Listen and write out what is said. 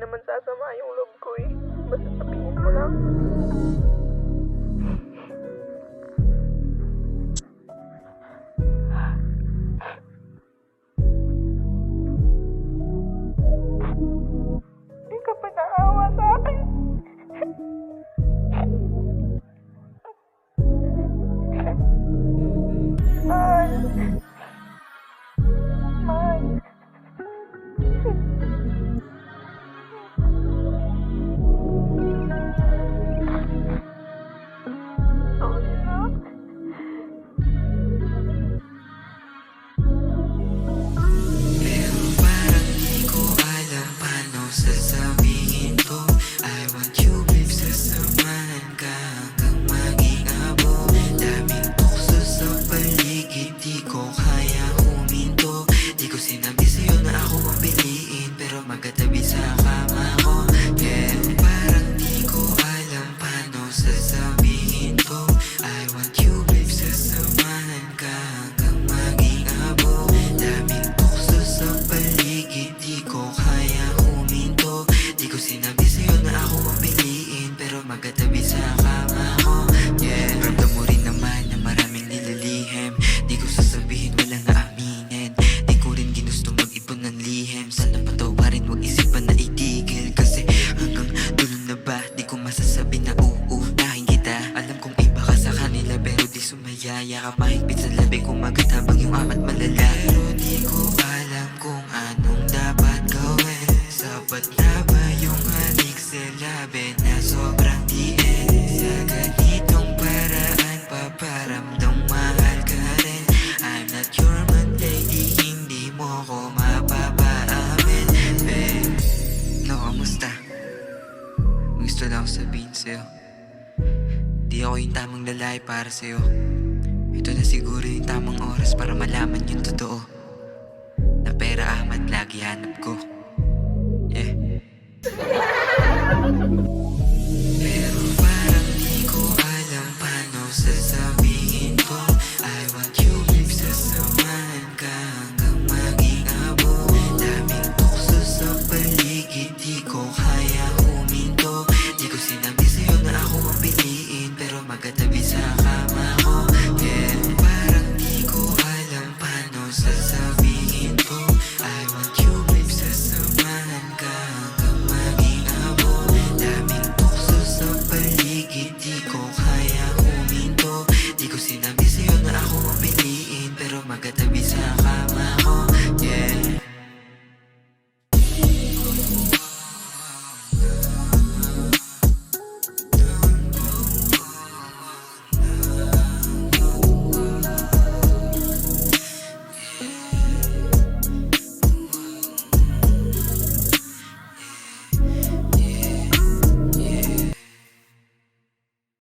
naman sasama yung loob ko eh. Basta sabihin mo lang. Hindi ka pa naawa sa akin. Mahal. Mahal. Sorry na. Pero parang di ko alam paano sasabihin ko I want you babe, sasamahan ka hanggang maging abo. Daming tukso sa paligid, di ko kaya huminto. Di ko sinabi sa'yo na ako ang piliin, pero magkatabi sa kama ko. Yeah, parang di ko alam paano sasabihin ko I want you babe, sasamahan ka hanggang maging abo. Daming tukso sa paligid, di ko kaya huminto. Di ko sinabi sa'yo na ako ang piliin, pero magkatabi sa kama ko. Yeah, ramdam mo rin naman na maraming nilalihim. Di ko sasabihin, walang aaminin. Di ko rin ginusto mag-ipon ng lihim. Sana patawarin, wag isipan na itigil. Kasi hanggang dulo na ba, di ko masasabi na uunahin kita. Alam kong iba ka sa kanila, pero di sumayaya ka. Mahigpit sa labi, kumagat habang yung amat malala. Pero di ko alam kung anong dapat gawin. Sapat na ba yung halik sa labi na sobrang diin? Sa ganitong paraan, paparamdam mahal ka rin. I'm not your man, lady, hindi mo ko mapapaamin. Babe, no, kamusta? Gusto lang akong sabihin sa'yo, di ako yung tamang lalaki para sa'yo. Ito na siguro yung tamang oras para malaman yung totoo, na pera amat lagi hanap ko. Yeah. Pero parang di ko alam paano sasabihin ko I want you babe, sasamahan ka hanggang maging abo. Daming tukso sa paligid, di ko kaya huminto. Di ko sinabi sa'yo na ako ang piliin, pero magkatabi sa kama